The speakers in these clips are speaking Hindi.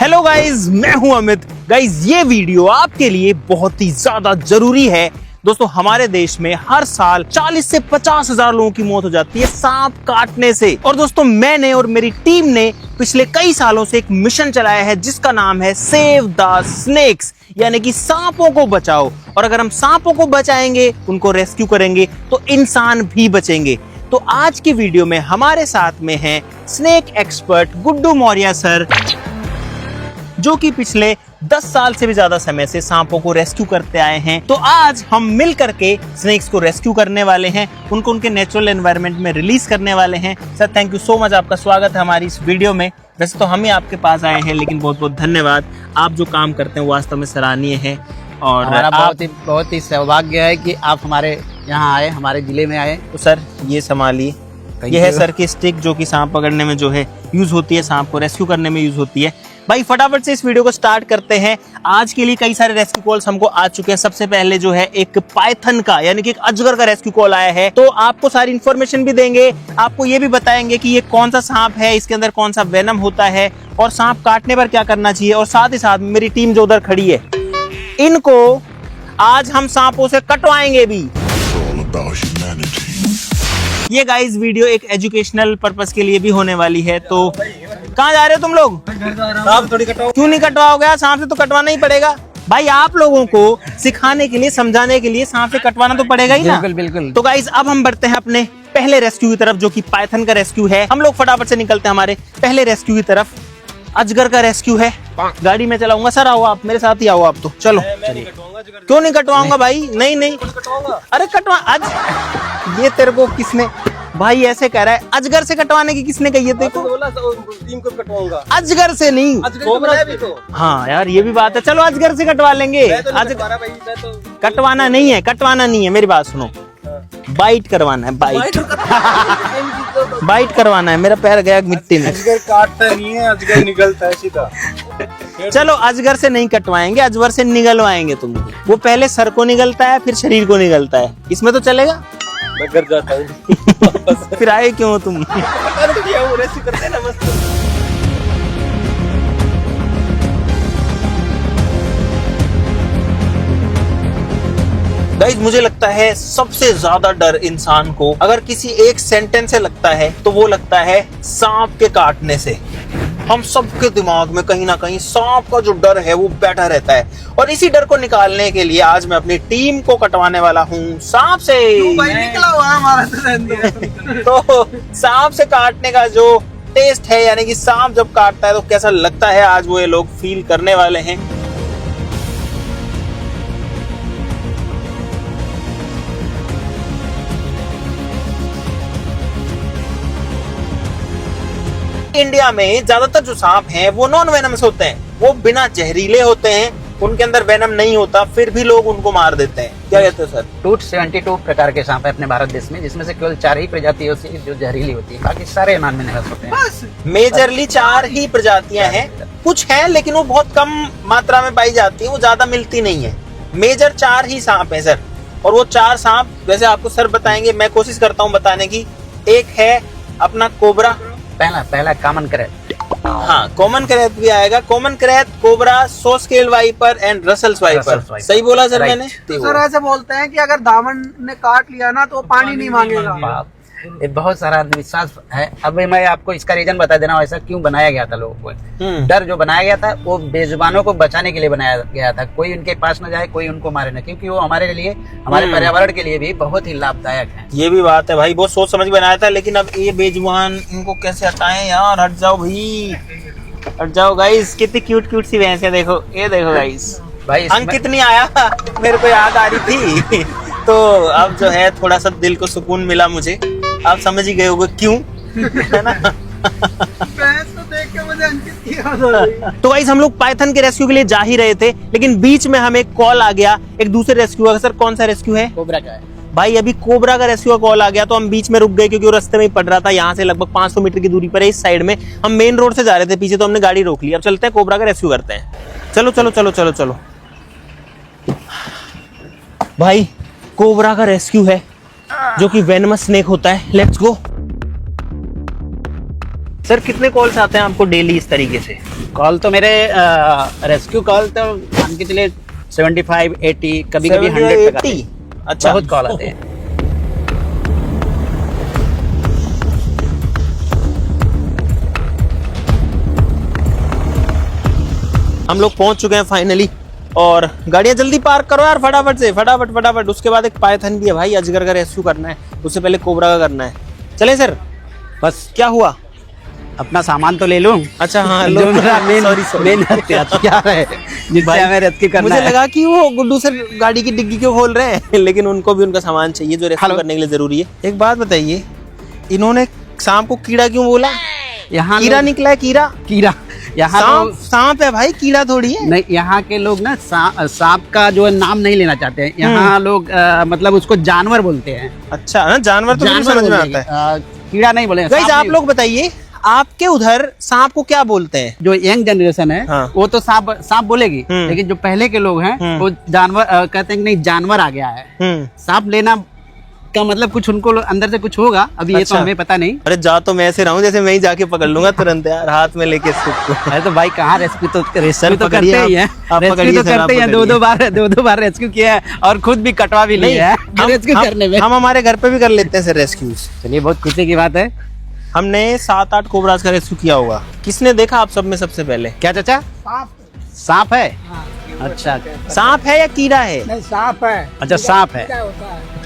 हेलो गाइज, मैं हूं अमित। गाइज ये वीडियो आपके लिए बहुत ही ज्यादा जरूरी है। दोस्तों हमारे देश में हर साल 40 से 50 हजार लोगों की मौत हो जाती है सांप काटने से। और दोस्तों मैंने और मेरी टीम ने पिछले कई सालों से एक मिशन चलाया है जिसका नाम है सेव द स्नेक्स, यानी कि सांपों को बचाओ। और अगर हम सांपों को बचाएंगे, उनको रेस्क्यू करेंगे, तो इंसान भी बचेंगे। तो आज की वीडियो में हमारे साथ में हैं snake expert Guddu Maurya sir, जो कि पिछले 10 साल से भी ज्यादा समय से सांपों को रेस्क्यू करते आए हैं। तो आज हम मिल करके स्नेक्स को रेस्क्यू करने वाले हैं, उनको उनके नेचुरल एनवायरनमेंट में रिलीज करने वाले हैं। Sir thank you so much, आपका स्वागत है हमारी इस वीडियो में। वैसे तो हम ही आपके पास आए हैं, लेकिन बहुत बहुत धन्यवाद। आप जो काम करते हैं वो वास्तव में सराहनीय है। और हमारा बहुत ही सौभाग्य है कि आप हमारे यहाँ आए, हमारे जिले में आए। तो सर ये संभालिए, ये है सर की स्टिक जो कि सांप पकड़ने में जो है यूज होती है, सांप को रेस्क्यू करने में यूज होती है। भाई फटाफट से इस वीडियो को स्टार्ट करते हैं। आज के लिए कई सारे रेस्क्यू कॉल्स हमको आ चुके हैं। सबसे पहले जो है एक पाइथन का, यानी कि एक अजगर का रेस्क्यू कॉल आया है। तो आपको सारी इन्फॉर्मेशन भी देंगे, आपको ये भी बताएंगे कि ये कौन सा सांप है, इसके अंदर कौन सा वेनम होता है और सांप काटने पर क्या करना चाहिए। और साथ ही साथ मेरी टीम जो उधर खड़ी है, इनको आज हम सांपों से कटवाएंगे भी। ये गाइस वीडियो एक एजुकेशनल पर्पस के लिए भी होने वाली है। तो कहाँ जा रहे हो तुम लोग? थोड़ी कटवाओ। क्यों नहीं कटवाओगे? सांप से तो कटवाना ही पड़ेगा भाई। आप लोगों को सिखाने के लिए, समझाने के लिए सांप से कटवाना तो पड़ेगा ही ना। बिल्कुल बिल्कुल। तो गाइस अब हम बढ़ते हैं अपने पहले रेस्क्यू की तरफ, जो कि पाइथन का रेस्क्यू है। हम लोग फटाफट से निकलते हैं हमारे पहले रेस्क्यू की तरफ। अजगर का रेस्क्यू है, गाड़ी में चलाऊंगा। सर आओ, आप मेरे साथ ही आओ। आप तो चलो। क्यों नहीं कटवाऊंगा भाई? नहीं अरे कटवा। आज ये तेरे को किसने भाई ऐसे कह रहा है? अजगर से कटवाने की किसने कही है तेरे को? टीम को कटवाऊंगा। अजगर से नहीं। हाँ यार ये भी बात है। चलो अजगर से कटवा लेंगे। कटवाना नहीं है, कटवाना नहीं है, मेरी बात सुनो। बाइट करवाना है, बाइट बाइट करवाना है। मेरा पैर गया मिट्टी में। अजगर काटता नहीं है, अजगर निकलता है सीधा। चलो अजगर से नहीं कटवाएंगे, अजगर से निगलवाएंगे तुमको। वो पहले सर को निगलता है, फिर शरीर को निगलता है। इसमें तो चलेगा? मैं घर जाता हूँ। फिर आए क्यों तुम? करते हैं ना मस्त। गाइस मुझे लगता है सबसे ज्यादा डर इंसान को अगर किसी एक सेंटेंस से लगता है तो वो लगता है सांप के काटने से। हम सबके दिमाग में कहीं ना कहीं सांप का जो डर है वो बैठा रहता है। और इसी डर को निकालने के लिए आज मैं अपनी टीम को कटवाने वाला हूँ सांप से। निकला हुआ हमारा तो सांप से काटने का जो टेस्ट है, यानी कि सांप जब काटता है तो कैसा लगता है, आज वो ये लोग फील करने वाले हैं। इंडिया में ज्यादातर जो सांप हैं वो नॉन वेनमस होते हैं, वो बिना जहरीले होते हैं, उनके अंदर वेनम नहीं होता, फिर भी लोग उनको मार देते हैं। क्या कहते हो सर? 272 प्रकार के सांप है अपने भारत देश में, जिसमें से केवल 4 ही प्रजातियों से जो जहरीली होती है, बाकी सारे नॉन वेनमस होते हैं। मेजरली 4 ही प्रजातियां हैं, कुछ हैं लेकिन वो बहुत कम मात्रा में पाई जाती है, वो ज्यादा मिलती नहीं है। मेजर 4 ही सांप है सर। और वो 4 सांप वैसे आपको सर बताएंगे, मैं कोशिश करता हूँ बताने की। एक है अपना कोबरा, पहला कॉमन क्रैट। हाँ कॉमन क्रैट भी आएगा। Common krait, cobra, saw scale viper and Russell's viper. सही बोला सर मैंने? सर ऐसे बोलते हैं कि अगर दामन ने काट लिया ना तो पानी नहीं मांगेगा। ये बहुत सारा अंधविश्वास है। अब मैं आपको इसका रीजन बता देना हूँ, ऐसा क्यों बनाया गया था लोगों को। डर जो बनाया गया था वो बेजुबानों को बचाने के लिए बनाया गया था। कोई उनके पास न जाए, कोई उनको मारे ना, क्योंकि वो हमारे लिए, हमारे पर्यावरण के लिए भी बहुत ही लाभदायक है। ये भी बात है भाई, बहुत सोच समझ बनाया था। लेकिन अब ये बेजुबान, इनको कैसे हटाएं यार? हट जाओ भाई, हट जाओ गाइस। कितनी क्यूट क्यूट सी भैंस है, देखो ये देखो गाइस। भाई अंक कितनी आया मेरे को याद आ रही थी। तो अब जो है थोड़ा सा दिल को सुकून मिला मुझे। आप समझ ही गए होंगे क्यों, है ना? तो देख के मुझे अंकित किया। तो गाइस हम लोग पाइथन के रेस्क्यू के लिए जा ही रहे थे, लेकिन बीच में हमें कॉल आ गया एक दूसरे रेस्क्यू का। सर कौन सा रेस्क्यू है? कोबरा का है भाई। अभी कोबरा का रेस्क्यू का कॉल आ गया तो हम बीच में रुक गए, क्योंकि वो रास्ते में ही पड़ रहा था। यहाँ से लगभग 500 मीटर की दूरी पर है, इस साइड में। हम मेन रोड से जा रहे थे पीछे, तो हमने गाड़ी रोक ली। अब चलते हैं कोबरा का रेस्क्यू करते हैं। चलो चलो चलो चलो चलो भाई। कोबरा का रेस्क्यू है जो कि वेनमस स्नेक होता है। Let's go. सर कितने कॉल्स आते हैं आपको डेली इस तरीके से? कॉल तो मेरे रेस्क्यू कॉल तो मान के चलिए 75 80 कभी कभी 100 तक आते हैं। अच्छा, बहुत कॉल आते हैं। हम लोग पहुंच चुके हैं फाइनली, और गाड़ियां जल्दी पार्क करो यार, फटाफट से, फटाफट फटाफट। उसके बाद एक पाइथन भी है भाई, अजगर का रेस्क्यू करना है, उससे पहले कोबरा का करना है। चले सर, बस क्या हुआ? अपना सामान तो ले लूं। अच्छा हाँ, जो मेरा मेन सॉरी हथियार है जिससे हमें रेस्क्यू करना मुझे है। लगा कि वो गुड्डू सर गाड़ी की डिग्गी क्यों खोल रहे हैं लेकिन उनको भी उनका सामान चाहिए जो रेस्क्यू करने के लिए जरूरी है। एक बात बताइए, इन्होंने सांप को कीड़ा क्यों बोला? यहाँ कीड़ा निकला है, कीड़ा। कीड़ा यहाँ सांप सांप है भाई, कीड़ा थोड़ी है। नहीं, यहाँ के लोग ना सांप का जो है नाम नहीं लेना चाहते हैं। यहाँ लोग मतलब उसको जानवर बोलते हैं। अच्छा ना, जानवर तो मुझे समझ में आता है, कीड़ा नहीं बोले। गाइस आप लोग बताइए, आपके उधर सांप को क्या बोलते हैं? जो यंग जनरेशन है हाँ। वो तो सांप बोलेगी, लेकिन जो पहले के लोग हैं वो जानवर कहते हैं कि नहीं जानवर आ गया है। सांप लेना का मतलब कुछ उनको अंदर से कुछ होगा, अभी ये तो हमें पता नहीं। अरे जा तो मैं ऐसे रहा हूँ जैसे मैं ही जाके पकड़ लूंगा तुरंत यार, हाथ में लेके इसको। अरे तो भाई कहाँ रेस्क्यू तो करते ही है, आप रेस्क्यू पकड़िए तो सर, आप करते ही हैं। दो बार रेस्क्यू किया है और खुद भी कटवा भी लिया है रेस्क्यू करने में। हम हमारे घर पे भी कर लेते हैं सर रेस्क्यूज। चलिए, बहुत खुशी की बात है। हमने 7-8 कोबराज का रेस्क्यू किया होगा। किसने देखा आप सब में सबसे पहले? क्या चाचा? सांप है? अच्छा, सांप है या कीड़ा है? नहीं, सांप है। अच्छा सांप है।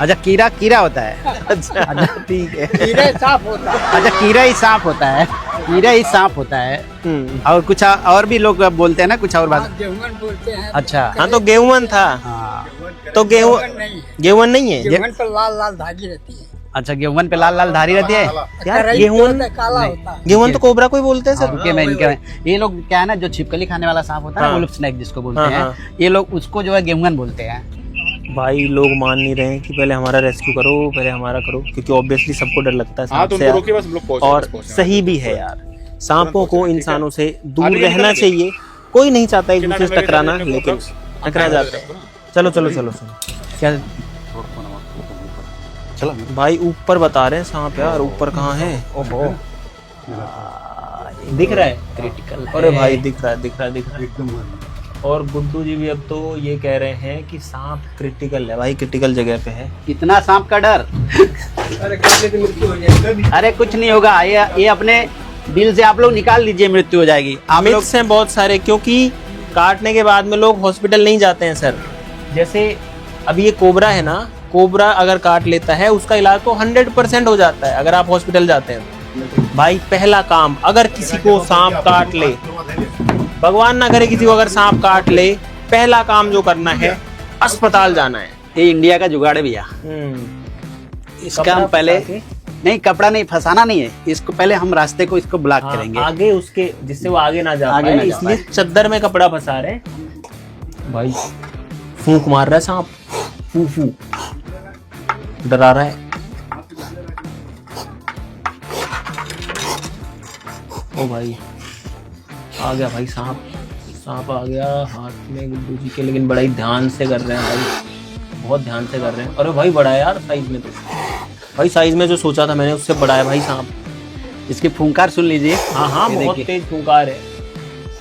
अच्छा, कीड़ा होता है। अच्छा ठीक है। कीड़े सांप होता है। अच्छा, कीड़ा ही सांप होता है। कीड़ा ही सांप होता है। और कुछ और भी लोग बोलते हैं ना, कुछ और बात। गेहूं बोलते हैं। अच्छा हाँ तो गेहूं था। हाँ। तो गेहूं नहीं है। गेहूं पर लाल लाल धागी रहती है। अच्छा, गेहूं पे लाल लाल धारी रहती है। यार गेहूं काला होता है। गेहूं तो कोबरा को ही बोलते हैं सर। रुकिए, मैं इनके ये लोग क्या है ना, जो छिपकली खाने वाला सांप होता है ना, हाँ। वुल्फ स्नेक जिसको बोलते हाँ, हैं, हाँ। ये लोग उसको जो है गेहूं बोलते हैं। भाई लोग मान नहीं रहे हैं कि पहले हमारा रेस्क्यू करो, पहले हमारा करो, क्योंकि ऑब्वियसली सबको डर लगता है सांप से यार। और सही भी है यार, सांपों को इंसानों से दूर रहना चाहिए। कोई नहीं चाहता एक दूसरे से टकराना, लेकिन टकरा जाते हैं। चलो चलो चलो चलो, क्या चलो भाई ऊपर बता रहे हैं सांप यार, ऊपर कहाँ है? ओहो, दिख रहा है? क्रिटिकल। अरे भाई दिख रहा है, दिख रहा है, दिख रहा है। और गुड्डू जी भी अब तो ये कह रहे हैं कि सांप क्रिटिकल है भाई, क्रिटिकल जगह पे है। इतना सांप का डर? अरे कुछ नहीं होगा, ये अपने दिल से आप लोग निकाल लीजिए, मृत्यु हो जाएगी। आप लोग मिथ्स हैं बहुत सारे, क्योंकि काटने के बाद में लोग हॉस्पिटल नहीं जाते हैं सर। जैसे अभी ये कोबरा है ना, कोबरा अगर काट लेता है उसका इलाज तो 100% हो जाता है अगर आप हॉस्पिटल जाते हैं। भाई पहला काम, अगर किसी को सांप काट ले, भगवान ना करे किसी को अगर सांप काट ले, पहला काम जो करना है अस्पताल जाना है। ये इंडिया का जुगाड़ है भैया। इसका हम पहले नहीं, कपड़ा नहीं फंसाना नहीं है इसको, पहले हम रास्ते को इसको ब्लॉक करेंगे आगे उसके, जिससे वो आगे ना जा आगे पाए, ना जा इसलिए चद्दर में कपड़ा फंसा रहे हैं। भाई फूंक मार रहा है सांप, फू फू डरा रहा है। ओ भाई आ गया भाई सांप, सांप आ गया हाथ में गुड्डू जी के, लेकिन बड़ा ही ध्यान से कर रहे हैं भाई, बहुत ध्यान से कर रहे हैं। अरे भाई बड़ा है यार साइज में, तो भाई साइज में जो सोचा था मैंने उससे बड़ा है भाई सांप। इसकी फुंकार सुन लीजिए। हाँ हाँ, ये बहुत देखिए। तेज फुंकार है।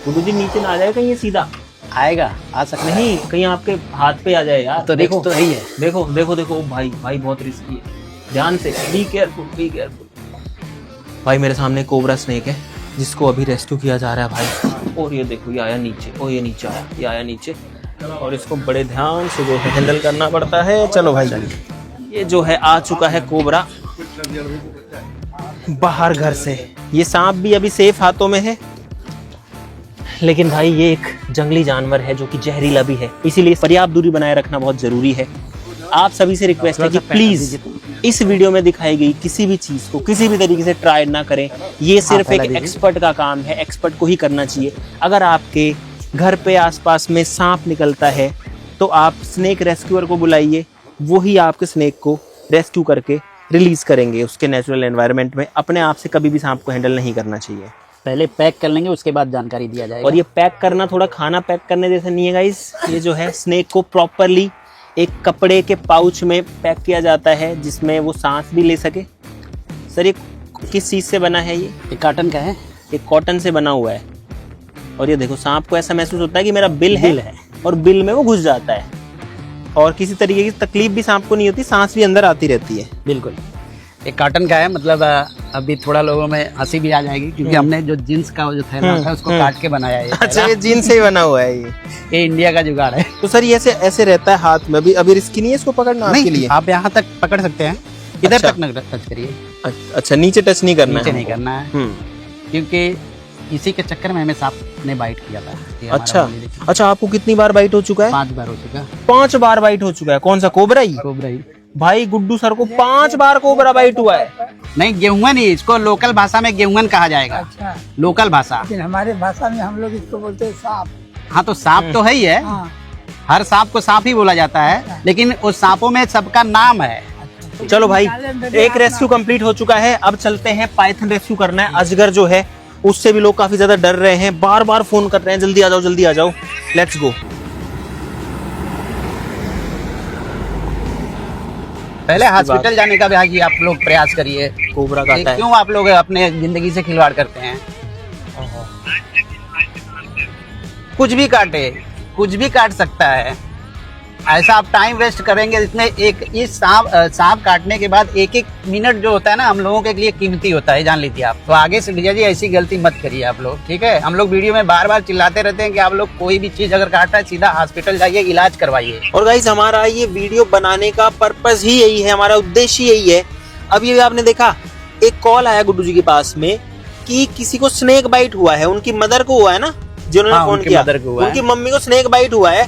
गुड्डू जी नीचे ना आ जाए कहीं, ये सीधा आएगा, आ सकता है। नहीं, कहीं आपके हाथ पे आ जाए यार। तो देखो तो यही है। देखो देखो देखो भाई, भाई बहुत रिस्की है, ध्यान से, बी केयरफुल, बी केयरफुल। भाई मेरे सामने कोबरा स्नेक है जिसको अभी रेस्क्यू किया जा रहा है भाई। और ये देखो, ये आया नीचे, और ये नीचे आया, ये आया नीचे, और इसको बड़े ध्यान से जो है हैंडल करना पड़ता है। चलो भाई, ये जो है आ चुका है कोबरा बाहर घर से। ये सांप भी अभी सेफ हाथों में है, लेकिन भाई ये एक जंगली जानवर है जो कि जहरीला भी है, इसीलिए पर्याप्त दूरी बनाए रखना बहुत जरूरी है। आप सभी से रिक्वेस्ट है कि प्लीज इस वीडियो में दिखाई गई किसी भी चीज को किसी भी तरीके से ट्राई ना करें। ये सिर्फ एक एक्सपर्ट का काम है, एक्सपर्ट को ही करना चाहिए। अगर आपके घर पे आसपास में सांप निकलता है तो आप स्नेक रेस्क्यूअर को बुलाइए, वो ही आपके स्नेक को रेस्क्यू करके रिलीज करेंगे उसके नेचुरल एनवायरनमेंट में। अपने आप से कभी भी सांप को हैंडल नहीं करना चाहिए। पहले पैक कर लेंगे, उसके बाद जानकारी दिया जाएगा। और ये पैक करना थोड़ा खाना पैक करने जैसा नहीं है गाइस। ये जो है स्नेक को प्रॉपरली एक कपड़े के पाउच में पैक किया जाता है जिसमें वो सांस भी ले सके। सर ये किस चीज से बना है ये? ये कॉटन का है। ये कॉटन से बना हुआ है। और ये देखो सांप को ऐसा महसूस होता है कि मेरा बिल है और बिल में वो घुस जाता है और किसी तरीके की तकलीफ भी सांप को नहीं होती, सांस भी अंदर आती रहती है। बिल्कुल, ये कॉटन का है। मतलब अभी थोड़ा लोगों में हंसी भी आ जाएगी क्योंकि हमने जो जींस का जो थैला था उसको काट के बनाया है। अच्छा, ये जीन से ही बना हुआ है ये इंडिया का जुगाड़ है। तो सर ये ऐसे रहता है हाथ में, अभी रिस्की नहीं है इसको पकड़ना आपके लिए? आप यहाँ तक पकड़ सकते हैं, इधर अच्छा। तक न टच करिए। अच्छा, नीचे टच नहीं करना नीचे है? नहीं करना है क्योंकि इसी के चक्कर में हमें सांप ने बाइट किया था। ये हमारा अच्छा वाली देखिए। अच्छा, आपको कितनी बार बाइट हो चुका है? 5 बार हो चुका। 5 बार बाइट हो चुका है। कौन सा, कोबरा ही? कोबरा ही। भाई गुड्डू सर को 5 बार कोबरा बाइट हुआ है। नहीं, गेहूं नहीं, इसको लोकल भाषा में गेहूं कहा जाएगा। अच्छा, लोकल भाषा। लेकिन हमारे भाषा में हम लोग इसको बोलते हैं सांप। हाँ, तो सांप तो है ही है। हाँ। हर सांप को सांप ही बोला जाता है, लेकिन उस सांपों में सबका नाम है। चलो भाई, एक रेस्क्यू कंप्लीट हो चुका है। अब चलते हैं पाइथन रेस्क्यू करना है। अजगर जो है उससे भी लोग काफी ज्यादा डर रहे हैं, बार बार फोन कर रहे हैं, जल्दी आ जाओ जल्दी आ जाओ। Let's go. पहले हॉस्पिटल जाने का भी आप लोग प्रयास करिए। कोबरा काटा है। क्यों आप लोग अपने जिंदगी से खिलवाड़ करते हैं? कुछ भी काटे, कुछ भी काट सकता है। ऐसा आप टाइम वेस्ट करेंगे इसमें। इस सांप काटने के बाद एक मिनट जो होता है ना, हम लोगों के लिए कीमती होता है, जान लीजिए आप। तो आगे से भैया जी ऐसी गलती मत करिए आप लोग, ठीक है? हम लोग वीडियो में बार बार चिल्लाते रहते हैं कि आप लोग कोई भी चीज अगर काटा है सीधा हॉस्पिटल जाइए, इलाज करवाइए। और गाइस, हमारा ये वीडियो बनाने का पर्पस ही यही है, हमारा उद्देश्य यही है। अब ये आपने देखा, एक कॉल आया गुड्डू जी के पास में कि किसी को स्नेक बाइट हुआ है, उनकी मदर को हुआ है ना, जिन्होंने हाँ, फोन उनकी किया, मदर को हुआ है। उनकी मम्मी को स्नेक बाइट हुआ है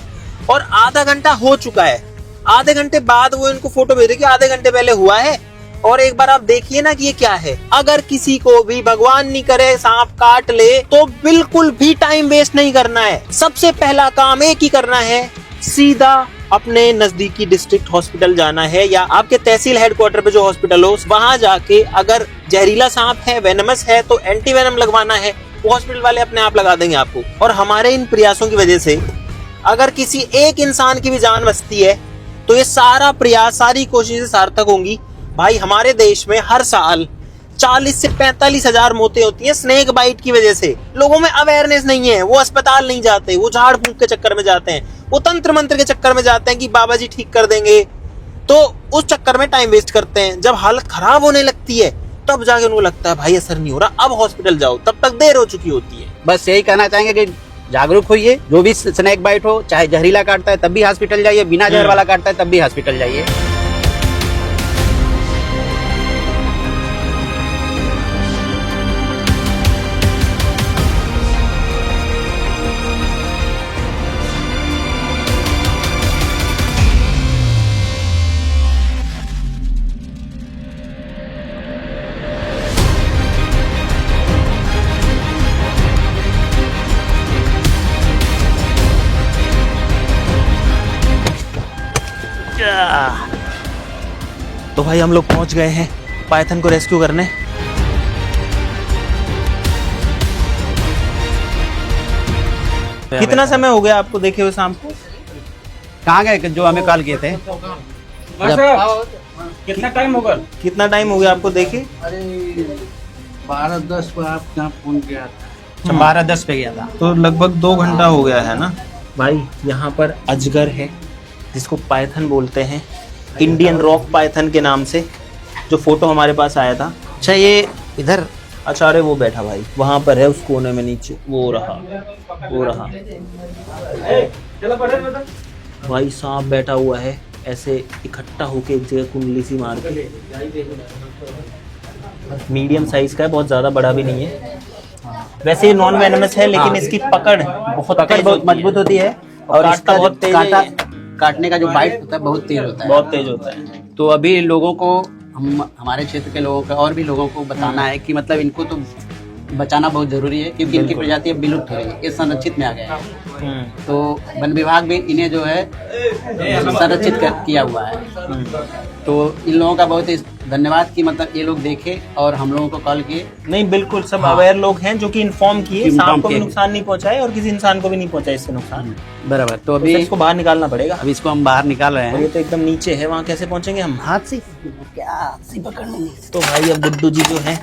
और आधा घंटा हो चुका है। आधे घंटे बाद वो इनको फोटो भेज रहे कि आधे घंटे पहले हुआ है। और एक बार आप देखिए ना कि ये क्या है। अगर किसी को भी भगवान नहीं करे सांप काट ले तो बिल्कुल भी टाइम वेस्ट नहीं करना है। सबसे पहला काम एक ही करना है, सीधा अपने नजदीकी डिस्ट्रिक्ट हॉस्पिटल जाना है या आपके तहसील हेडक्वार्टर पे जो हॉस्पिटल हो वहां जाके अगर जहरीला सांप है, वेनमस है तो एंटी वेनम लगवाना है। वो हॉस्पिटल वाले अपने आप लगा देंगे आपको। और हमारे इन प्रयासों की वजह से अगर किसी एक इंसान की भी जान बचती है तो ये सारा प्रयास, सारी कोशिशें सार्थक होंगी। भाई हमारे देश में हर साल 40 से 45 हजार मौतें होती हैं स्नेक बाइट की वजह से। लोगों में अवेयरनेस नहीं है, वो अस्पताल नहीं जाते, वो झाड़ फूंक के चक्कर में जाते हैं, वो तंत्र मंत्र के चक्कर में जाते हैं कि बाबा जी ठीक कर देंगे, तो उस चक्कर में टाइम वेस्ट करते हैं। जब हालत खराब होने लगती है तब जाके उनको लगता है भाई असर नहीं हो रहा, अब हॉस्पिटल जाओ, तब तक देर हो चुकी होती है। बस यही कहना चाहेंगे कि जागरूक होइए। जो भी स्नेक बाइट हो, चाहे जहरीला काटता है तब भी हॉस्पिटल जाइए, बिना जहर वाला काटता है तब भी हॉस्पिटल जाइए। तो भाई हम लोग पहुंच गए हैं पाइथन को रेस्क्यू करने। कितना समय हो गया आपको देखे हुए सांप को? कहाँ गए जो हमें कॉल किए थे? कितना टाइम होगा? कितना टाइम हो गया आपको देखे? अरे 12-10 पर आप यहाँ फोन किया था। 12-10 पे गया था। तो लगभग 2 घंटा हो गया है ना भाई। यहाँ पर अजगर है जिसको पाइथन बोलते हैं, इंडियन रॉक पाइथन के नाम से, जो फोटो हमारे पास आया था। अच्छा, ये इधर, अच्छा अरे वो बैठा भाई वहां पर है, उस कोने में नीचे वो रहा भाई सांप बैठा हुआ है ऐसे इकट्ठा होके एक जगह कुंडली सी मार के। मीडियम साइज का है, बहुत ज्यादा बड़ा भी नहीं है। वैसे ये नॉन वेनमस है लेकिन इसकी पकड़ बहुत मजबूत होती है और काटता इसका बहुत जो तेज है। काटने का जो बाइट होता है बहुत तेज होता है। बहुत तेज होता है। तो अभी लोगों को, हमारे क्षेत्र के लोगों का और भी लोगों को बताना है कि मतलब इनको तो बचाना बहुत जरूरी है क्योंकि इनकी प्रजाति अब विलुप्त हो रही है, ये संरक्षित में आ गया है। तो वन विभाग भी इन्हें जो है संरक्षित किया हुआ है। तो इन लोगों का बहुत ही धन्यवाद कि मतलब ये लोग देखे और हम लोगों को कॉल किए। नहीं बिल्कुल, सब अवेयर लोग हैं जो कि इन्फॉर्म किए, सांप को भी नुकसान नहीं पहुंचाए और किसी इंसान को भी नहीं पहुंचाए इससे नुकसान। बराबर। तो अभी इसको बाहर निकालना पड़ेगा। अभी इसको हम बाहर निकाल रहे और ये हैं। तो एकदम नीचे है, वहाँ कैसे पहुंचेंगे हम? हाथ से क्या, हाथ से पकड़ लेंगे। तो भाई अब गुड्डू जी जो है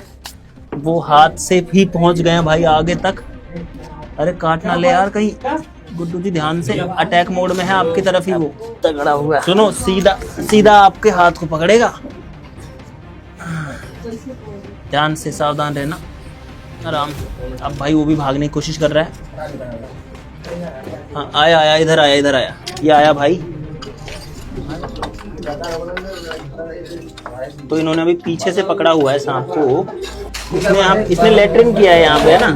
वो हाथ से भी पहुंच गए हैं भाई आगे तक। अरे काट ना ले यार कहीं। गुड्डू जी ध्यान से, अटैक मोड में है आपकी तरफ ही वो तगड़ा हुआ। सुनो, सीधा सीधा आपके हाथ को पकड़ेगा। ध्यान से, सावधान रहना, आराम। अब भाई वो भी भागने की कोशिश कर रहा है। हाँ आया आया, इधर आया, इधर आया, ये आया भाई। तो इन्होंने अभी पीछे से पकड़ा हुआ है सांप को। इसने लेटरिन किया है यहाँ पे, है ना।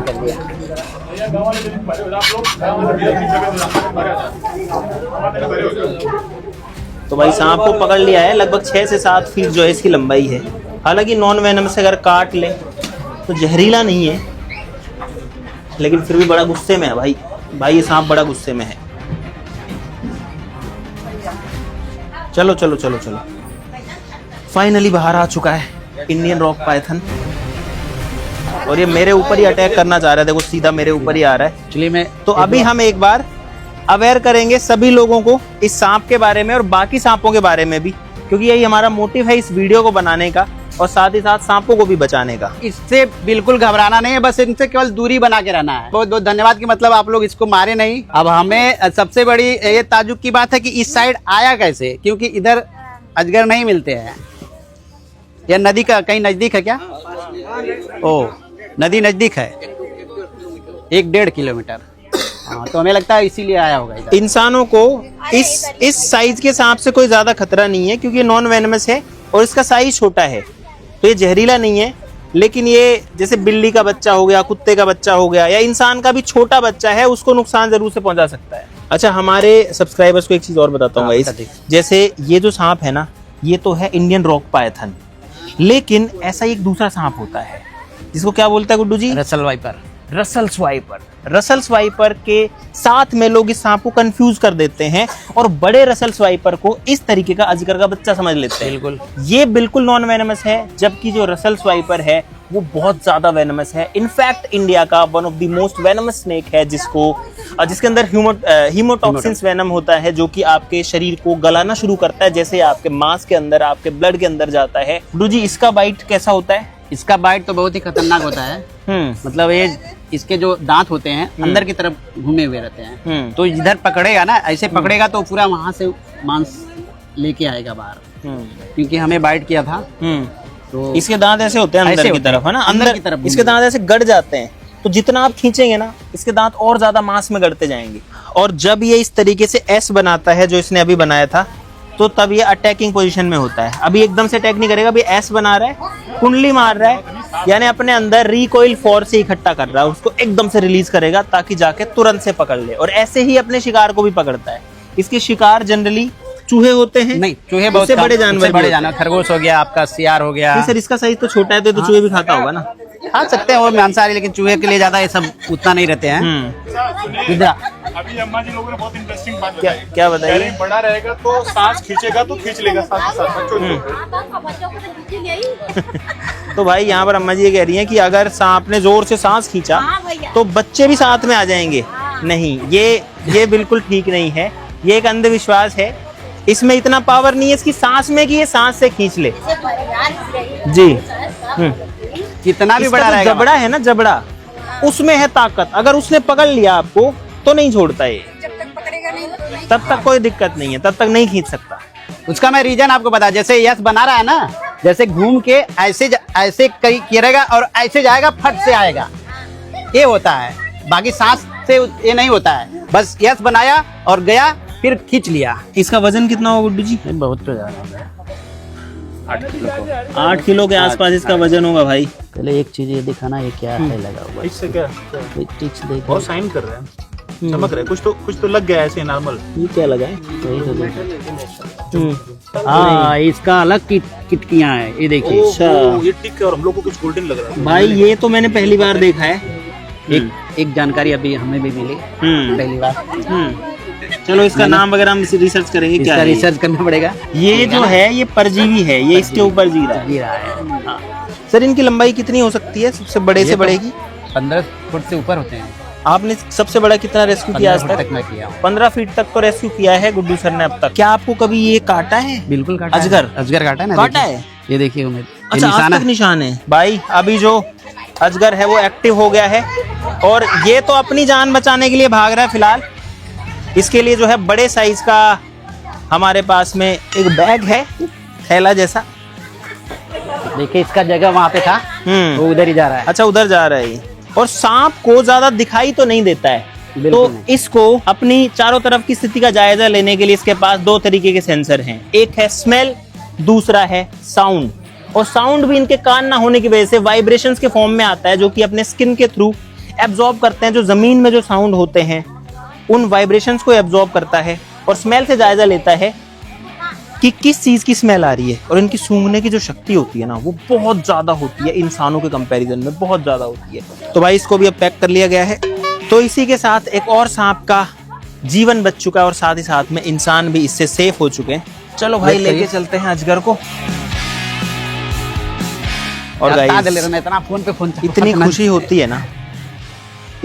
तो भाई सांप को पकड़ लिया है। लगभग 6 से 7 फीट जो है इसकी लंबाई है। हालांकि नॉन वेनम से अगर काट ले तो जहरीला नहीं है, लेकिन फिर भी बड़ा गुस्से में है भाई। भाई ये सांप बड़ा गुस्से में है। चलो चलो चलो चलो, फाइनली बाहर आ चुका है इंडियन रॉक पाइथन। और ये मेरे ऊपर ही अटैक करना चाह रहा है। देखो सीधा मेरे ऊपर ही आ रहा है। एक्चुअली में तो अभी हम एक बार अवेयर करेंगे सभी लोगों को इस सांप के बारे में और बाकी सांपों के बारे में भी, क्योंकि यही हमारा मोटिव है इस वीडियो को बनाने का और साथ ही साथ सांपों को भी बचाने का। इससे बिल्कुल घबराना नहीं है, बस इनसे केवल दूरी बना के रहना है। बहुत बहुत धन्यवाद कि मतलब आप लोग इसको मारे नहीं। अब हमें सबसे बड़ी ये ताजुब की बात है कि इस साइड आया कैसे, क्योंकि इधर अजगर नहीं मिलते हैं। यह नदी का कहीं नजदीक है क्या? ओ, नदी नजदीक है 1-1.5 किलोमीटर। हाँ, तो हमें लगता है इसीलिए आया होगा इधर। इंसानों को इस साइज के सांप से कोई ज्यादा खतरा नहीं है, क्योंकि ये नॉन वेनमस है और इसका साइज छोटा है, तो ये जहरीला नहीं है। लेकिन ये जैसे बिल्ली का बच्चा हो गया, कुत्ते का बच्चा हो गया, या इंसान का भी छोटा बच्चा है, उसको नुकसान जरूर से पहुंचा सकता है। अच्छा, हमारे सब्सक्राइबर्स को एक चीज और बताता हूँ गाइस। जैसे ये जो सांप है ना, ये तो है इंडियन रॉक पाइथन, लेकिन ऐसा एक दूसरा सांप होता है जिसको क्या बोलता है Guddu ji? Russell viper. Russell swiper. Russell swiper के साथ में लोग इस सांप को कंफ्यूज कर देते हैं और बड़े रसल स्वाइपर को इस तरीके का अजगर का बच्चा समझ लेते हैं। बिल्कुल, ये बिल्कुल नॉन वेनमस है, जबकि जो रसल स्वाइपर है वो बहुत ज्यादा वेनमस है। इनफैक्ट इंडिया का one of the most venomous snake है, जिसके अंदर हीमोटॉक्सिन्स वेनम होता है, जो कि आपके शरीर को गलाना शुरू करता है जैसे आपके मांस के अंदर, आपके ब्लड के अंदर जाता है। गुड्डू जी, इसका बाइट कैसा होता है? इसका बाइट तो बहुत ही खतरनाक होता है। मतलब ये इसके जो दांत होते हैं अंदर की तरफ घूमे हुए रहते हैं। तो इधर पकड़ेगा ना, ऐसे पकड़ेगा तो पूरा वहां से मांस लेके आएगा बाहर। क्योंकि हमें बाइट किया था, तो इसके दांत ऐसे होते हैं अंदर की तरफ, है ना, अंदर की तरफ इसके दांत ऐसे गड़ जाते हैं। तो जितना आप खींचेंगे ना, इसके दांत और ज्यादा मांस में गड़ते जाएंगे। और जब ये इस तरीके से एस बनाता है, जो इसने अभी बनाया था, तो तब ये अटैकिंग पोजीशन में होता है। अभी एकदम से अटैक नहीं करेगा, अभी एस बना रहा है, कुंडली मार रहा है, यानी अपने अंदर रिकॉइल फोर्स से इकट्ठा कर रहा है, उसको एकदम से रिलीज करेगा ताकि जाके तुरंत से पकड़ ले। और ऐसे ही अपने शिकार को भी पकड़ता है। इसके शिकार जनरली चूहे होते हैं। नहीं, चूहे बहुत बड़े जानवर, खरगोश हो गया, आपका सियार हो गया। सर इसका साइज तो छोटा है, तो चूहे भी खाता होगा ना? खा सकते हैं वो मांसाहारी, लेकिन चूहे के लिए ज्यादा ये सब उतना नहीं रहते हैं। अभी अम्मा जी लोगों ने बहुत इंटरेस्टिंग बात क्या बताई। क्या बताइए? बड़ा रहेगा तो सांस खींचेगा तो खींच लेगा साथ ही साथ बच्चों को। तो भाई यहाँ पर अम्मा जी ये कह रही हैं कि अगर सांप ने जोर से सांस खींचा तो बच्चे भी साथ में आ जाएंगे। नहीं, ये बिल्कुल ठीक नहीं है। ये एक अंधविश्वास है। इसमें इतना पावर नहीं है इसकी सांस में कि ये सांस से खींच ले। जी, कितना भी इसका बड़ा जो रहेगा, जबड़ा है ना, जबड़ा, उसमें है ताकत। अगर उसने पकड़ लिया आपको तो नहीं छोड़ता ये, तब तक कोई दिक्कत नहीं है, तब तक नहीं खींच सकता। उसका मैं रीजन आपको बता। जैसे यस बना रहा है ना, जैसे घूम के ऐसे कहीं गिरेगा और ऐसे जाएगा, फट से आएगा, ये होता है। बाकी सांस से ये नहीं होता है। बस यस बनाया और गया, फिर खींच लिया। इसका वजन कितना होगा गुड्डू जी? बहुत तो ज्यादा होगा, 8 किलो के आसपास इसका वजन होगा भाई। पहले एक चीज ये दिखाना, ये क्या है लगा हुआ? इससे क्या टिक्स देख, बहुत साइन कर रहे हैं, चमक रहे, कुछ तो लग गया ऐसे नॉर्मल। ये क्या लगा है? हाँ, इसका अलग किटकियां है, ये देखिए। अच्छा, ये टिक और हम लोग को कुछ गोल्डन लग रहा है। भाई ये तो मैंने पहली बार देखा है। एक जानकारी अभी हमें भी मिली पहली बार। चलो इसका नाम वगैरह हम रिसर्च करेंगे, क्या इसका है? रिसर्च करना पड़ेगा। ये जो है ये परजीवी है, ये इसके ऊपर जी रहा है। गिरा है। सर इनकी लंबाई कितनी हो सकती है सबसे बड़े से बड़े की? 15 फुट से ऊपर होते हैं। आपने सबसे बड़ा कितना रेस्क्यू किया आज 15 फुट तक? तक मैं किया हूँ। 15 फीट तक तो रेस्क्यू किया है गुड्डू सर ने अब तक। क्या आपको कभी ये काटा है? बिल्कुल काटा है। अजगर अजगर काटा है ना, काटा देखिए। है? ये देखिए उमेर, अच्छा, आज तक निशान है भाई। अभी जो अजगर है वो एक्टिव हो गया है और ये तो अपनी जान बचाने के लिए भाग रहा है फिलहाल। इसके लिए जो है बड़े साइज का हमारे पास में एक बैग है, थैला जैसा। देखिए इसका जगह वहाँ पे था, वो उधर ही जा रहा है। अच्छा, उधर जा रहा है ये। और सांप को ज्यादा दिखाई तो नहीं देता है, तो इसको अपनी चारों तरफ की स्थिति का जायजा लेने के लिए इसके पास दो तरीके के सेंसर हैं। एक है स्मेल, दूसरा है साउंड। और साउंड भी इनके कान ना होने की वजह से वाइब्रेशंस के फॉर्म में आता है, जो कि अपने स्किन के थ्रू एब्जॉर्ब करते हैं। जो जमीन में जो साउंड होते हैं उन वाइब्रेशंस को एब्जॉर्ब करता है और स्मेल से जायजा लेता है कि किस चीज की स्मेल आ रही है। और इनकी सूंघने की जो शक्ति होती है ना, वो बहुत ज्यादा होती है, इंसानों के कंपैरिजन में बहुत ज्यादा होती है। तो भाई इसको भी अब पैक कर लिया गया है। तो इसी के साथ एक और सांप का जीवन बच चुका है और साथ ही साथ में इंसान भी इससे सेफ हो चुके हैं। चलो भाई लेके चलते हैं अजगर को। और इतना फोन पे फोन इतनी खुशी होती है ना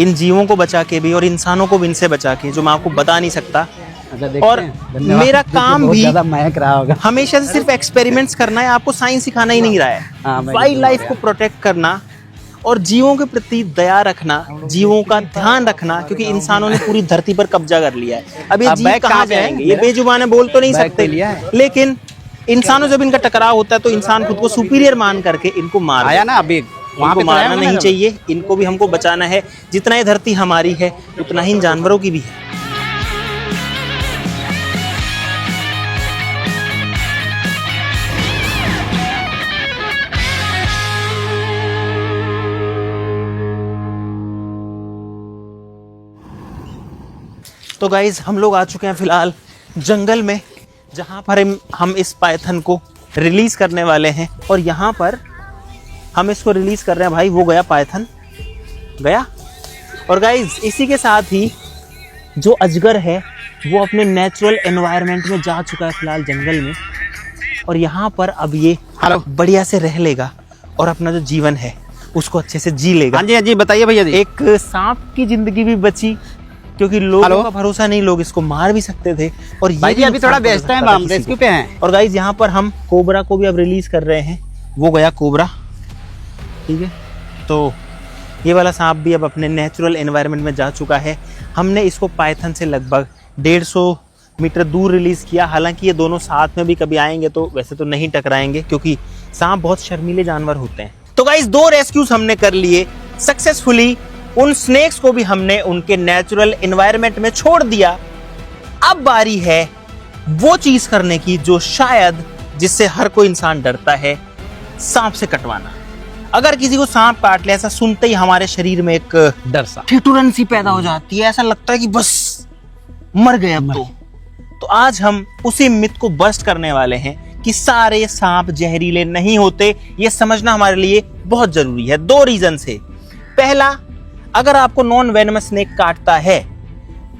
इन जीवों को बचा के भी और इंसानों को भी इनसे बचा के, जो मैं आपको बता नहीं सकता। और मेरा काम भी महक रहा होगा। हमेशा से सिर्फ एक्सपेरिमेंट्स करना है, आपको साइंस सिखाना ही नहीं रहा है। वाइल्ड लाइफ को प्रोटेक्ट करना और जीवों के प्रति दया रखना, जीवों का ध्यान रखना, क्योंकि इंसानों ने पूरी धरती पर कब्जा कर लिया है। अब ये जीव कहाँ जाएंगे? ये बेजुबान बोल तो नहीं सकते, लेकिन इंसानों जब इनका टकराव होता है तो इंसान खुद को सुपीरियर मान करके इनको मार आया ना। अभी वहाँ पे मारना नहीं चाहिए, इनको भी हमको बचाना है। जितना ये धरती हमारी है उतना ही इन जानवरों की भी है। तो गाइज हम लोग आ चुके हैं फिलहाल जंगल में, जहाँ पर हम इस पाइथन को रिलीज करने वाले हैं। और यहाँ पर हम इसको रिलीज कर रहे हैं। भाई वो गया, पाइथन गया। और गाइज इसी के साथ ही जो अजगर है वो अपने नेचुरल एनवायरनमेंट में जा चुका है फिलहाल जंगल में। और यहाँ पर अब ये बढ़िया से रह लेगा और अपना जो जीवन है उसको अच्छे से जी लेगा। हाँ जी बताइए भैया जी। एक सांप की जिंदगी भी बची, क्योंकि लोगों का भरोसा नहीं, लोग इसको मार भी सकते थे। और भाई जी अभी थोड़ा व्यस्त है, हम रेस्क्यू पे हैं। और गाइस यहाँ पर हम कोबरा को भी अब रिलीज कर रहे हैं। वो गया कोबरा, ठीक है। तो ये वाला सांप भी अब अपने नेचुरल एनवायरनमेंट में जा चुका है। हमने इसको पाइथन से लगभग 150 मीटर दूर रिलीज किया। हालांकि ये दोनों साथ में भी कभी आएंगे तो वैसे तो नहीं टकराएंगे, क्योंकि सांप बहुत शर्मीले जानवर होते हैं। तो गाइस 2 रेस्क्यूज हमने कर लिए सक्सेसफुली। उन स्नेक्स को भी हमने उनके नेचुरल एनवायरनमेंट में छोड़ दिया। अब बारी है वो चीज करने की जो शायद जिससे हर कोई इंसान डरता है, सांप से कटवाना। अगर किसी को सांप काट ले, ऐसा सुनते ही हमारे शरीर में एक डर सा, ठिठुरन सी पैदा हो जाती है। ऐसा लगता है कि बस मर गए अब तो आज हम उसी मिथ को बस्ट करने वाले हैं कि सारे सांप जहरीले नहीं होते। ये समझना हमारे लिए बहुत जरूरी है 2 रीजन से। पहला, अगर आपको नॉन वेनमस स्नेक काटता है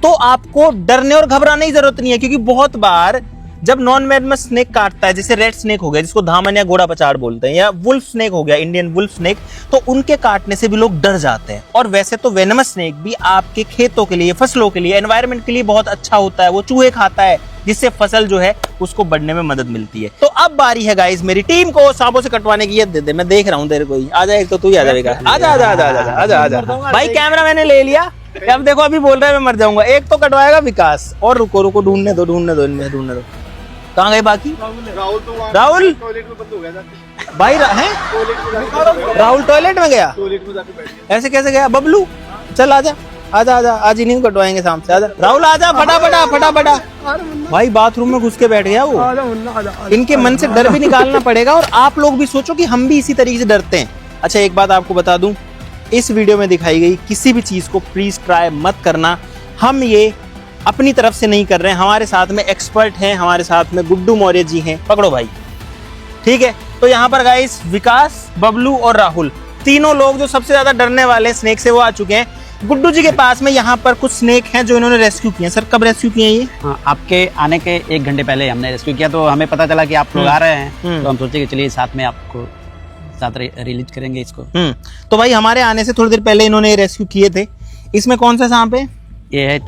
तो आपको डरने और घबराने की जरूरत नहीं है, क्योंकि बहुत बार जब नॉन वेनमस स्नेक काटता है, जैसे रेड स्नेक हो गया जिसको धामन या घोड़ा पचाड़ बोलते हैं, या वुल्फ स्नेक हो गया, इंडियन वुल्फ स्नेक, तो उनके काटने से भी लोग डर जाते हैं। और वैसे तो वेनमस स्नेक भी आपके खेतों के लिए, फसलों के लिए, एनवायरनमेंट के लिए बहुत अच्छा होता है। वो चूहे खाता है, जिससे फसल जो है उसको बढ़ने में मदद मिलती है। तो अब बारी है गाइस मेरी टीम को सांपों से कटवाने की। ये दे दे, मैं देख रहा हूँ तेरे को ही। आजा, एक तो तू ही आ जाएगा। आजा आजा आजा आजा आजा आजा। भाई कैमरा मैंने ले लिया, अब देखो अभी बोल रहा है मैं मर जाऊंगा। एक तो कटवाएगा विकास। और रुको रुको, ढूंढने दो इनमें ढूंढने दो। कहाँ गए बाकी? राहुल भाई है? राहुल टॉयलेट में गया? ऐसे कैसे गया? बबलू चल आजा आजा आजा, आज इन्हीं को कटवाएंगे शाम से। आजा राहुल, आजा फटाफट। भाई बाथरूम में घुस के बैठ गया वो। इनके मन से डर भी निकालना पड़ेगा और आप लोग भी सोचो कि हम भी इसी तरीके से डरते हैं। अच्छा एक बात आपको बता दूं, इस वीडियो में दिखाई गई किसी भी चीज को प्लीज ट्राई मत करना। हम ये अपनी तरफ से नहीं कर रहे हैं, हमारे साथ में एक्सपर्ट हैं, हमारे साथ में गुड्डू मौर्य जी हैं। पकड़ो भाई, ठीक है। तो यहाँ पर गाइस विकास, बबलू और राहुल, तीनों लोग जो सबसे ज्यादा डरने वाले स्नेक से वो आ चुके हैं। गुड्डू जी के पास में यहाँ पर कुछ स्नेक हैं जो इन्होंने रेस्क्यू किए हैं। सर कब रेस्क्यू किए हैं ये? हाँ, आपके आने के 1 घंटे पहले हमने रेस्क्यू किया। तो हमें पता चला कि आप लोग आ रहे हैं, तो हम सोचे कि चलिए साथ में आपको साथ रिलीज करेंगे इसको। तो भाई हमारे आने से थोड़ी देर पहले इन्होंने रेस्क्यू किए थे। इसमें कौन सा सांप है? ये है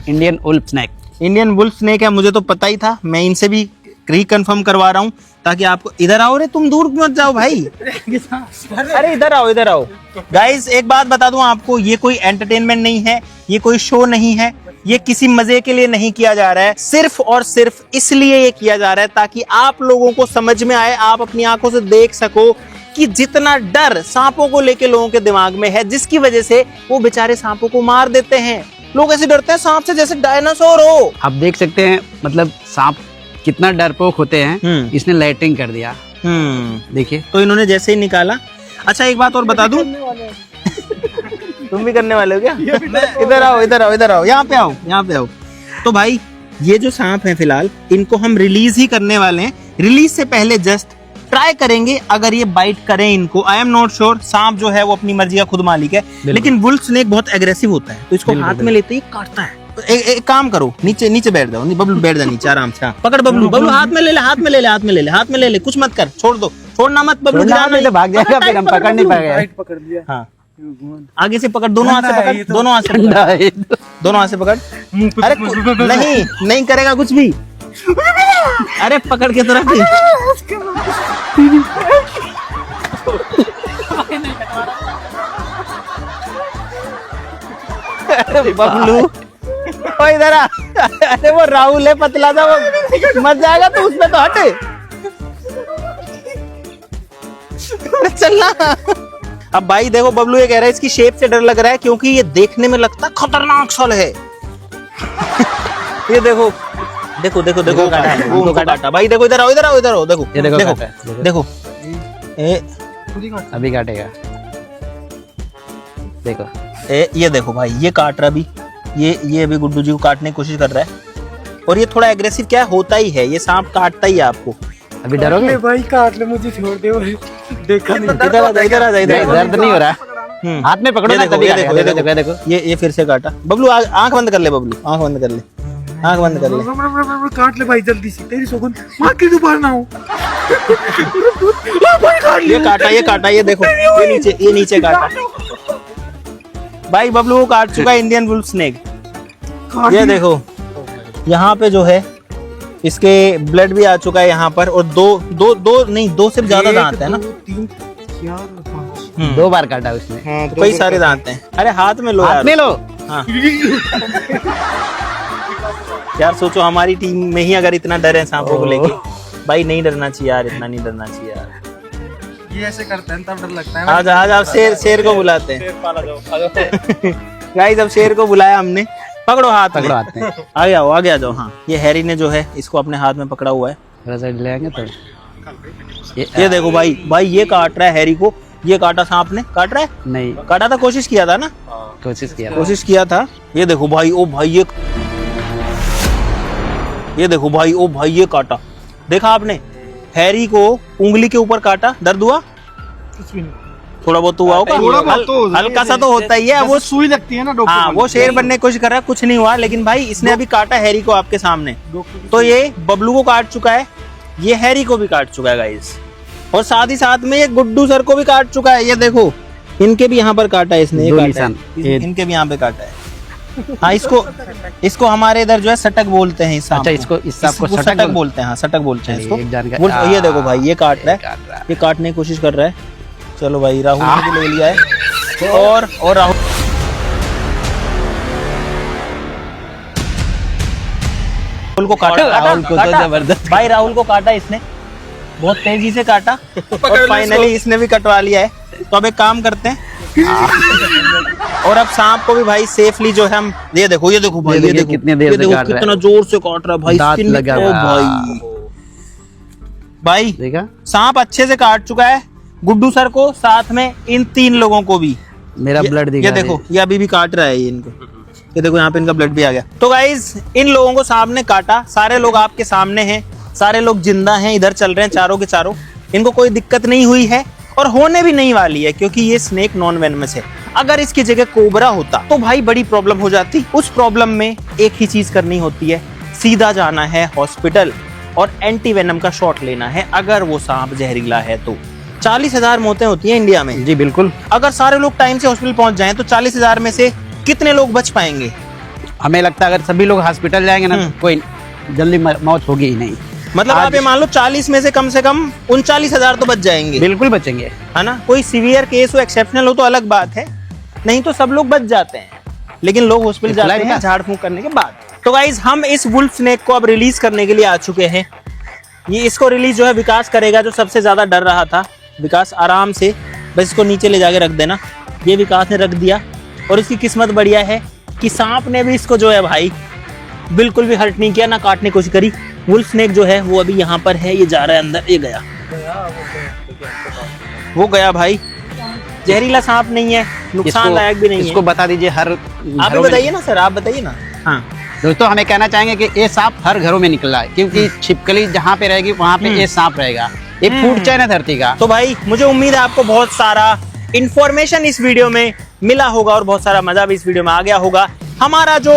Indian wolf snake. Indian wolf snake है, मुझे तो पता ही था। मैं इनसे भी रिकन्फर्म करवा रहा हूँ ताकि आपको, इधर आओ रे, तुम दूर मत जाओ भाई, अरे इधर आओ, इधर आओ। गाइस एक बात बता दूं आपको, ये कोई एंटरटेनमेंट नहीं है, ये कोई शो नहीं है, ये किसी मजे के लिए नहीं किया जा रहा है, सिर्फ और सिर्फ इसलिए ये किया जा रहा है ताकि आप लोगों को समझ में आए, आप अपनी आंखों से देख सको कि जितना डर सांपों को लेके लोगों के दिमाग में है, जिसकी वजह से वो बेचारे सांपों को मार देते हैं। लोग ऐसे डरते हैं सांप से जैसे डायनासोर हो। आप देख सकते हैं मतलब सांप कितना डरपोक होते हैं। इसने लाइटिंग कर दिया, देखिए। तो इन्होंने जैसे ही निकाला। अच्छा एक बात और बता दूं, तुम भी करने वाले हो क्या? इधर आओ, इधर आओ, इधर आओ, यहाँ पे आओ, यहाँ पे आओ। तो भाई ये जो सांप है फिलहाल, इनको हम रिलीज ही करने वाले हैं। रिलीज से पहले जस्ट ट्राई करेंगे, अगर ये बाइट करें इनको, आई एम नॉट श्योर। सांप जो है वो अपनी मर्जी का खुद मालिक है, लेकिन वुल्फ स्नेक बहुत एग्रेसिव होता है, तो इसको हाथ में लेते ही काटता है। एक काम करो, नीचे नीचे बैठ जाओ, बबलू बैठ जा नीचे आराम से। पकड़ बबलू, बबलू हाथ में ले ले, हाथ में ले ले, हाथ में ले ले, हाथ में ले ले, कुछ मत कर, छोड़ दो, छोड़ना मत बबलू, गिराना तो भाग जाएगा, फिर हम पकड़ नहीं पाएंगे। पकड़ लिया। हाँ आगे से पकड़, दोनों हाथ से पकड़, दोनों हाथ से पकड़, दोनों हाथ से पकड़। अरे नहीं नहीं करेगा कुछ भी, अरे पकड़ के तो रख। अरे बबलू ओ इधर आ। अरे वो राहुल है, पतला था, वो मत जाएगा तो उसमें तो हटे। चलना। अब भाई देखो, बबलू ये कह रहा है इसकी शेप से डर लग रहा है क्योंकि ये देखने में लगता खतरनाक सल है। ये देखो देखो देखो देखो काटा भाई, देखो इधर आओ, इधर आओ, इधर आओ, देखो ये देखो, देखो देखो, अभी काटेगा, देखो ये देखो भाई, ये काट रहा भी, ये अभी गुड्डू जी को काटने की कोशिश कर रहा है। और ये थोड़ा एग्रेसिव क्या होता ही है, ये सांप काटता ही है आपको। अभी डरोगे भाई? काट ले, मुझे छोड़ दे भाई। देखा नहीं, इधर आ जा, इधर आ जा, इधर। दर्द नहीं हो रहा, हाथ में पकड़ो ना, तभी देखो काटेगा, देखो ये फिर से काटा। बबलू आंख बंद कर ले, बबलू आंख बंद कर ले, आंख बंद कर ले। काट ले भाई जल्दी से, तेरी सौगन मां की जुबान ना हो। ये काटा, ये काटा, ये देखो, ये नीचे काटा भाई। बबलू को काट चुका है इंडियन वुल्फ स्नेक। ये देखो यहाँ पे जो है इसके ब्लड भी आ चुका है यहाँ पर, और दो से ज्यादा दांत है ना, 3 4 5। 2 बार काटा उसने, तो कई सारे दांत हैं। अरे हाथ में लो, हाथ में लो। हाँ यार सोचो हमारी टीम में ही अगर इतना डर है सांपों को लेके, भाई नहीं डरना चाहिए यार, इतना नहीं डरना चाहिए यार। ये ऐसे करते हैं तब डर लगता है। आज आज आप शेर को बुलाते हैं गाइस, अब शेर को बुलाया हमने। पकड़ो हाथ, पकड़ो हाथ में, आगे आओ, आगे आ जाओ। हाँ ये हैरी ने जो है इसको अपने हाथ में पकड़ा हुआ है। थोड़ा सा ले आएंगे तो ये देखो भाई, भाई ये काट रहा है हैरी को। ये काटा सांप ने, काट रहा है? नहीं काटा था, कोशिश किया था ना, कोशिश किया था। ये देखो भाई, ओ भाई ये देखो भाई, ओ भाई ये काटा, देखा आपने? हैरी को उंगली के ऊपर काटा। दर्द हुआ? कुछ भी नहीं, थोड़ा बहुत हुआ होगा, हल्का सा तो होता ही है। वो सुई लगती है ना डॉक्टर। हाँ वो शेर बनने की कोशिश कर रहा है, कुछ नहीं हुआ, लेकिन भाई इसने अभी काटा हैरी को आपके सामने। तो ये बबलू को काट चुका है, ये हैरी को भी काट चुका है गाइस, और साथ ही साथ में ये गुड्डू सर को भी काट चुका है। ये देखो इनके भी यहाँ पर काटा है इसने, इनके भी यहाँ पे काटा है। हाँ इसको हमारे इधर जो है सटक बोलते हैं। इस अच्छा, इसको सटक बोलते हैं। हाँ सटक बोलते हैं इसको। ये देखो भाई, ये काट रहा है, ये काटने की कोशिश कर रहा है। चलो भाई, राहुल ने भी ले लिया है, और राहुल को काटा, राहुल को तो जबरदस्त भाई, राहुल को काटा इसने, बहुत तेजी से काटा, और फाइनली इसने भी कटवा लिया है। तो अब एक काम करते हैं, और अब सांप को भी भाई सेफली जो है हम, ये देखो भाई, ये देखो कितने देर से काट रहा है, कितना जोर से काट रहा है भाई, दांत लगा भाई देखा, सांप अच्छे से काट चुका है गुड्डू सर को, साथ में इन 3 लोगों को भी। मेरा ब्लड दिखा, ये देखो, ये अभी भी काट रहा है ये इनको, ये देखो यहाँ पे इनका ब्लड भी आ गया। तो गाइज इन लोगों को सांप ने काटा, सारे लोग आपके सामने हैं, सारे लोग जिंदा हैं, इधर चल रहे हैं चारों के चारों, इनको कोई दिक्कत नहीं हुई है और होने भी नहीं वाली है, क्योंकि ये स्नेक नॉन वेनमस है। अगर इसकी जगह कोबरा होता तो भाई बड़ी प्रॉब्लम हो जाती। उस प्रॉब्लम में एक ही चीज करनी होती है, सीधा जाना है हॉस्पिटल और एंटी वेनम का शॉट लेना है, अगर वो सांप जहरीला है तो। 40,000 मौतें होती हैं इंडिया में। जी बिल्कुल। अगर सारे लोग टाइम से हॉस्पिटल पहुंच जाएं तो 40,000 में से कितने लोग बच पाएंगे? हमें लगता है अगर सभी लोग हॉस्पिटल जाएंगे ना, कोई जल्दी मौत होगी ही नहीं। मतलब आप ये मान लो 40 में से कम 39,000 तो बच जाएंगे, बिल्कुल बचेंगे। है ना। कोई सीवियर केस हो, एक्सेप्शनल हो तो अलग बात है, नहीं तो सब लोग बच जाते हैं। लेकिन लोग हॉस्पिटल जाते हैं झाड़ फूंक करने के बाद। तो गाइज हम इस वुल्फ स्नेक को अब रिलीज करने के लिए आ चुके हैं। ये इसको रिलीज जो है विकास करेगा, जो सबसे ज्यादा डर रहा था। विकास आराम से बस इसको नीचे ले जाके रख देना। ये विकास ने रख दिया और इसकी किस्मत बढ़िया है कि सांप ने भी इसको जो है भाई बिल्कुल भी हर्ट नहीं किया, ना काटने की कोशिश करी। वुल्फ स्नेक जो है वो अभी यहाँ पर है, ये जा रहा है अंदर, ये गया, वो गया भाई। जहरीला सांप नहीं है, नुकसान लायक भी नहीं है। इसको बता दीजिए हर आप भी बताइए ना सर, आप बताइए ना। हाँ दोस्तों, हमें कहना चाहेंगे कि ये सांप हर घरों में निकल रहा है, क्योंकि छिपकली जहाँ पे रहेगी वहाँ पे ये सांप रहेगा। ये फूड चेन है धरती का। तो भाई मुझे उम्मीद है आपको बहुत सारा इंफॉर्मेशन इस वीडियो में मिला होगा और बहुत सारा मजा भी इस वीडियो में आ गया होगा। हमारा जो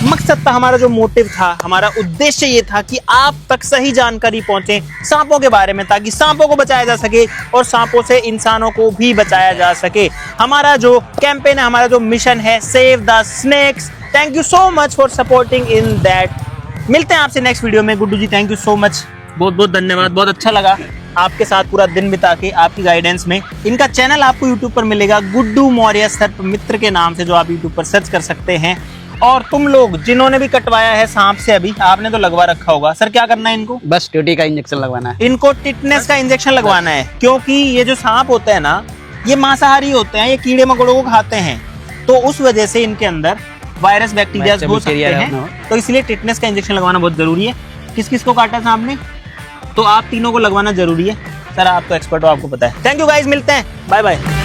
मकसद था, हमारा जो मोटिव था, हमारा उद्देश्य ये था कि आप तक सही जानकारी पहुंचे सांपों के बारे में, ताकि सांपों को बचाया जा सके और सांपों से इंसानों को भी बचाया जा सके। हमारा जो कैंपेन है, हमारा जो मिशन है, save the snakes. Thank you so much for supporting in that. मिलते हैं आपसे नेक्स्ट वीडियो में। Guddu ji thank you so much, बहुत बहुत धन्यवाद। बहुत अच्छा लगा आपके साथ पूरा दिन बिता के, आपकी गाइडेंस में। इनका चैनल आपको यूट्यूब पर मिलेगा, गुड्डू मौर्य सर्प मित्र के नाम से, जो आप यूट्यूब पर सर्च कर सकते हैं। और तुम लोग जिन्होंने भी कटवाया है सांप से, अभी आपने तो लगवा रखा होगा, सर क्या करना है इनको? बस टीटी का इंजेक्शन लगवाना है। इनको टिटनेस का इंजेक्शन लगवाना है, क्योंकि ये जो सांप होते हैं ना, ये मांसाहारी होते हैं, ये कीड़े मकोड़ों को खाते हैं, तो उस वजह से इनके अंदर वायरस बैक्टीरिया हो सकते हैं। तो इसलिए टिटनेस का इंजेक्शन लगवाना बहुत जरूरी है। किस किस को काटा सांप ने? तो आप तीनों को लगवाना जरूरी है। सर आप तो एक्सपर्ट हो, आपको पता है। थैंक यू गाइस, मिलते हैं, बाय बाय।